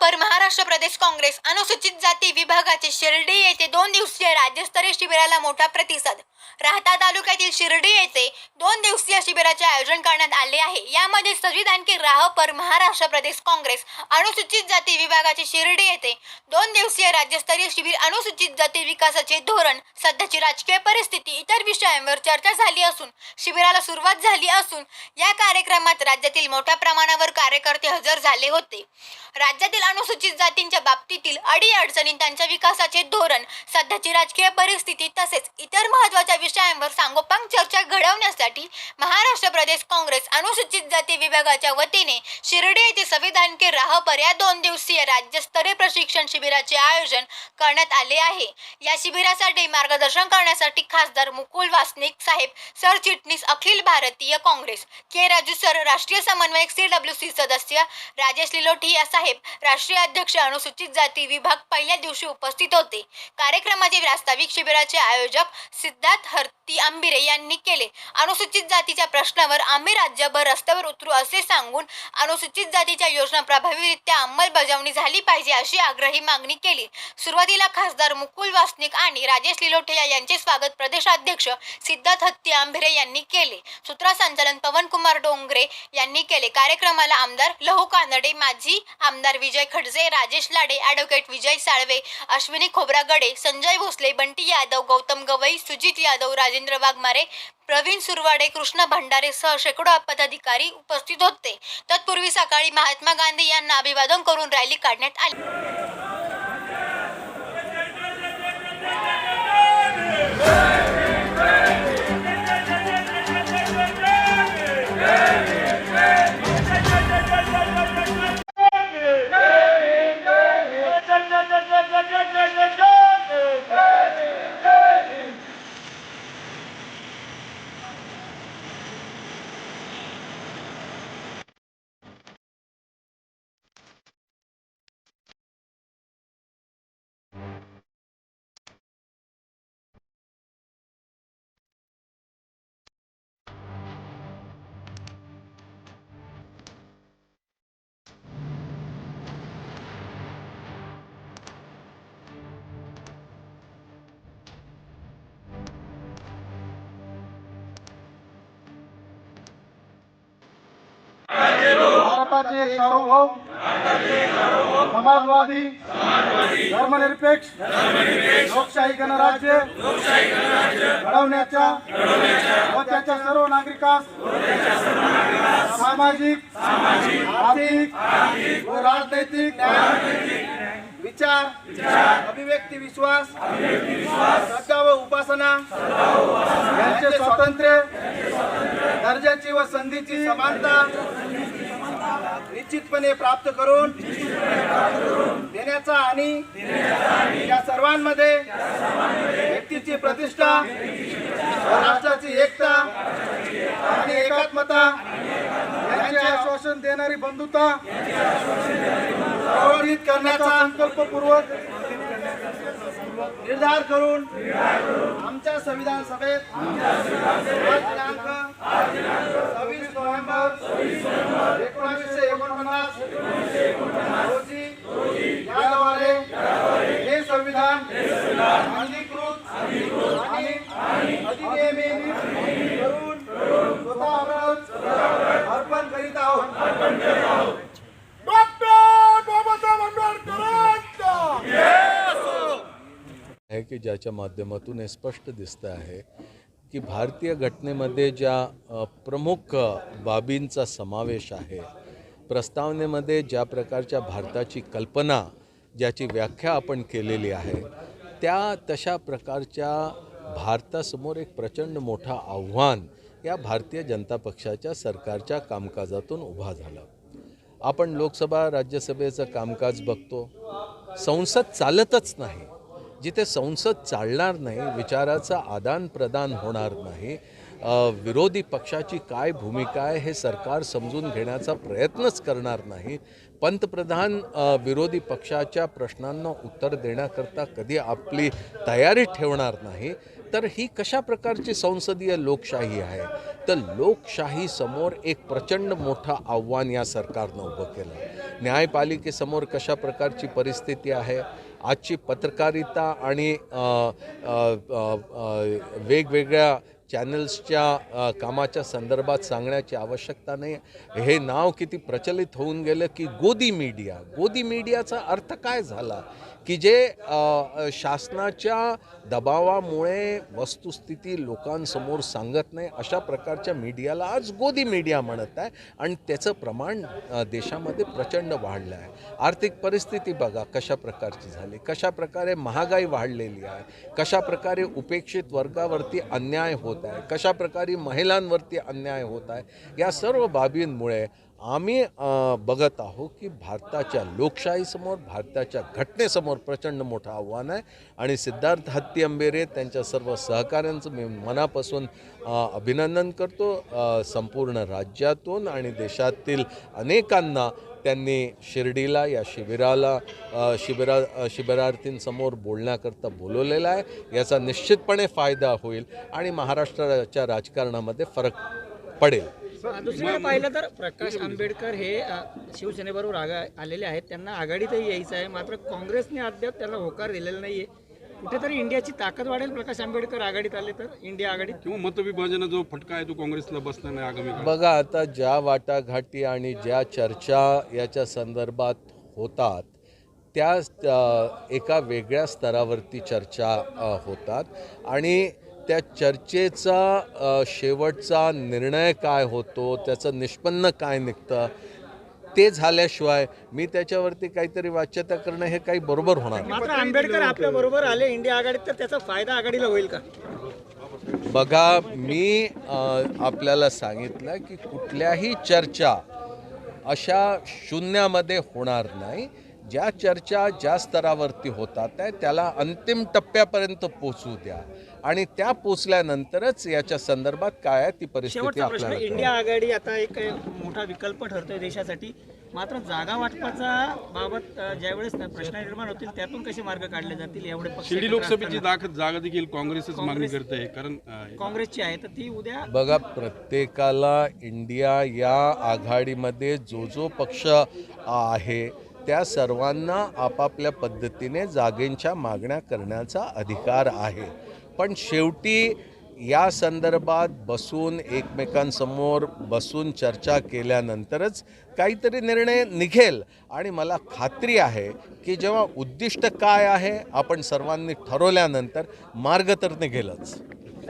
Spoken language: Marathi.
पर महाराष्ट्र प्रदेश काँग्रेस अनुसूचित जाती विभागाचे शिर्डी येथे 2 दिवसीय राज्यस्तरीय शिबिराला मोठा प्रतिसाद। राहता तालुक्यातील शिर्डी येथे 2 दिवसीय शिबिराचे आयोजन करण्यात आले आहे। यामध्ये संविधान के राह पर महाराष्ट्र प्रदेश काँग्रेस अनुसूचित जाती विभागाचे शिर्डी येथे 2 दिवसीय राज्यस्तरीय शिबिर अनुसूचित जाती विकासाचे धोरण, सध्याची राजकीय परिस्थिती इतर विषयांवर चर्चा झाली असून शिबिराला सुरुवात झाली असून या कार्यक्रमात राज्यातील मोठ्या प्रमाणावर कार्यकर्ते हजर झाले होते। राज्यातील अनुसूचित जातींच्या बाबतीतील अडीअडचणी, त्यांच्या विकासाचे धोरण, सध्याची राजकीय परिस्थिती तसेच इतर महत्त्वाच्या विषयांवर सांगोपांग चर्चा घडवण्यासाठी महाराष्ट्र प्रदेश काँग्रेस अनुसूचित जाती विभागाच्या वतीने शिर्डी येथे संविधान के राह पर या 2 दिवसीय राज्यस्तरीय प्रशिक्षण शिबिराचे आयोजन करण्यात आले आहे। या शिबिरासाठी मार्गदर्शन करण्यासाठी खासदार मुकुल वासनिक साहेब, सरचिटणीस अखिल भारतीय काँग्रेस के राजू सर, राष्ट्रीय समन्वयक CWC सदस्य राजेश लिलोटिया साहेब, राष्ट्रीय अध्यक्ष अनुसूचित जाती विभाग पहिल्या दिवशी उपस्थित होते। कार्यक्रमाचे प्रास्ताविक शिबिराचे आयोजक सिद्धार्थ हर्ती आंबिरे यांनी केले। अनुसूचित जातीच्या प्रश्नावर आम्ही राज्यभर रस्त्यावर उतरू असे सांगून अनुसूचित जातीच्या योजना प्रभावीरित्या अंमलबजावणी झाली पाहिजे अशी आग्रही मागणी केली। सुरुवातीला खासदार मुकुल वासनिक आणि राजेश लिलोटिया यांचे स्वागत प्रदेशाध्यक्ष सिद्धार्थ हत्ती आंबिरे यांनी केले। सूत्रसंचालन पवन कुमार डोंगरे यांनी केले। कार्यक्रमाला आमदार लहू कानडे, माजी आमदार विजय खडसे, राजेश लाडे, ॲडव्होकेट विजय साळवे, अश्विनी खोब्रागडे, संजय भोसले, बंटी यादव, गौतम गवई, सुजित यादव, राजेंद्र वाघमारे, प्रवीण सुरवाडे, कृष्ण भंडारे सह शेकडो पदाधिकारी उपस्थित होते। तत्पूर्वी सकाळी महात्मा गांधी यांना अभिवादन करून रॅली काढण्यात आली। भारताचे सार्वभौम समाजवादी धर्मनिरपेक्ष लोकशाही गणराज्य घडवण्याच्या व त्याच्या सर्व नागरिकांस सामाजिक, आर्थिक व राजनैतिक विचार, अभिव्यक्ती विश्वास, श्रद्धा व उपासना यांचे स्वातंत्र्य, दर्जाची व संधीची समानता निश्चितपणे प्राप्त करून देण्याचा आणि या सर्वांमध्ये व्यक्तीची प्रतिष्ठा, राष्ट्राची एकता आणि एकात्मता यांचे आश्वासन देणारी बंधुता प्रवर्धित करण्याचा संकल्पपूर्वक निर्धार करून आमच्या संविधान सभेत दिनांक 26 नोव्हेंबर 1949 रोजी याद्वारे हे संविधान अधिकृत आणि अधिनियमित करून स्वतःवरच अर्पण करीत आहोत। आहे की ज्याच्या माध्यमातून हे स्पष्ट दिसतं आहे की भारतीय घटनेमध्ये ज्या प्रमुख बाबींचा समावेश आहे, प्रस्तावनेमध्ये ज्या प्रकारच्या भारताची कल्पना, ज्याची व्याख्या आपण केलेली आहे, त्या तशा प्रकारच्या भारतासमोर एक प्रचंड मोठं आव्हान या भारतीय जनता पक्षाच्या सरकारच्या कामकाजातून उभा झालं। आपण लोकसभा राज्यसभेचं कामकाज बघतो, संसद चालतच नाही। जिथे संसद चालणार नाही, विचाराचं आदान प्रदान होणार नाही, विरोधी पक्षाची काय भूमिका आहे हे सरकार समजून घेण्याचा प्रयत्नच करणार नाही, पंतप्रधान विरोधी पक्षाच्या प्रश्नांना उत्तर देण्याकरता कधी आपली तयारी ठेवणार नाही, तर ही कशा प्रकारची संसदीय लोकशाही आहे? तर लोकशाही समोर एक प्रचंड मोठं आव्हान या सरकारनं उभं केलं। न्यायपालिकेसमोर कशा प्रकारची परिस्थिती आहे, आजची पत्रकारिता आणि वेगवेगळ्या चॅनल्सच्या कामाच्या संदर्भात सांगण्याची आवश्यकता नाही. हे नाव किती प्रचलित होऊन गेलं की गोदी मीडियाचा अर्थ काय झाला की जे शासनाच्या दबावामुळे वस्तुस्थिती लोकांसमोर सांगत नाही अशा प्रकारच्या मीडियाला आज गोदी मीडिया म्हणत आहे आणि त्याचं प्रमाण देशामध्ये प्रचंड वाढलं आहे. आर्थिक परिस्थिती बघा कशा प्रकारची झाली, कशा प्रकारे महागाई वाढलेली आहे, कशा प्रकारे उपेक्षित वर्गावरती अन्याय होत आहे, कशा प्रकारे महिलांवरती अन्याय होत आहे. या सर्व बाबींमुळे आम्ही बघत आहोत की भारताच्या लोकशाहीसमोर, भारताच्या घटनेसमोर प्रचंड मोठं आव्हान आहे आणि सिद्धार्थ हत्तीअंबेरे त्यांच्या सर्व सहकाऱ्यांचं मी मनापासून अभिनंदन करतो. संपूर्ण राज्यातून आणि देशातील अनेकांना त्यांनी शिर्डीला या शिबिरार्थींसमोर बोलण्याकरता बोलवलेलं आहे. याचा निश्चितपणे फायदा होईल आणि महाराष्ट्राच्या राजकारणामध्ये फरक पडेल. दुसरीकडे पाहिलं तर प्रकाश आंबेडकर हे शिवसेनेबरोबर आलेले आहेत, त्यांना आघाडीतही यायचं आहे, मात्र काँग्रेसने अद्याप त्यांना होकार दिलेला नाहीये. कुठेतरी इंडियाची ताकद वाढेल प्रकाश आंबेडकर आघाडीत आले तर, इंडिया आघाडीत, किंवा मतविभाजनाचा जो फटका आहे तो काँग्रेसला बसला नाही आगामी काळात. बघा आता ज्या वाटाघाटी आणि ज्या चर्चा याच्या संदर्भात होतात त्या एका वेगळ्या स्तरावरती चर्चा होतात आणि त्या चर्चेचा शेवटचा निर्णय काय होतो, त्याचं निष्पन्न काय निघतं ते झाल्याशिवाय मी त्याच्यावरती काहीतरी वाच्यता करणं हे काही बरोबर होणार नाही. मात्र आंबेडकर आपल्या बरोबर आले इंडिया आघाडीत तर त्याचा फायदा आघाडीला होईल का? बघा मी आपल्याला सांगितलं की कुठल्याही चर्चा अशा शून्यामध्ये होणार नाही. ज्या चर्चा ज्या स्तरावरती होतात आहे त्याला अंतिम टप्प्यापर्यंत पोचू द्या आणि त्या पोचल्यानंतरच याच्या संदर्भात काय आहे ती परिस्थिती शेवटचा प्रश्न, आपल्याला इंडिया आघाडी आता एक मोठा विकल्प ठरतोय देशासाठी, मात्र जागा वाटपाचा बाबत ज्यावेळेस प्रश्न निर्माण होतील त्यातून कसे मार्ग काढले जातील? एवढे पक्ष शिर्डी लोकसभेची जागा देखील काँग्रेसच मागणी करते आहे, कारण काँग्रेसची आहे तर ती उद्या बघा प्रत्येकाला इंडिया या आघाडीमध्ये जो पक्ष आहे त्या सर्वांना आपापल्या पद्धतीने जागेंच्या मागण्या करण्याचा अधिकार आहे. पण शेवटी या संदर्भात बसून एकमेकांसमोर बसून चर्चा केल्यानंतरच काहीतरी निर्णय निघेल आणि मला खात्री आहे की जेव्हा उद्दिष्ट काय आहे आपण सर्वांनी ठरवल्यानंतर मार्ग तर निघेलच.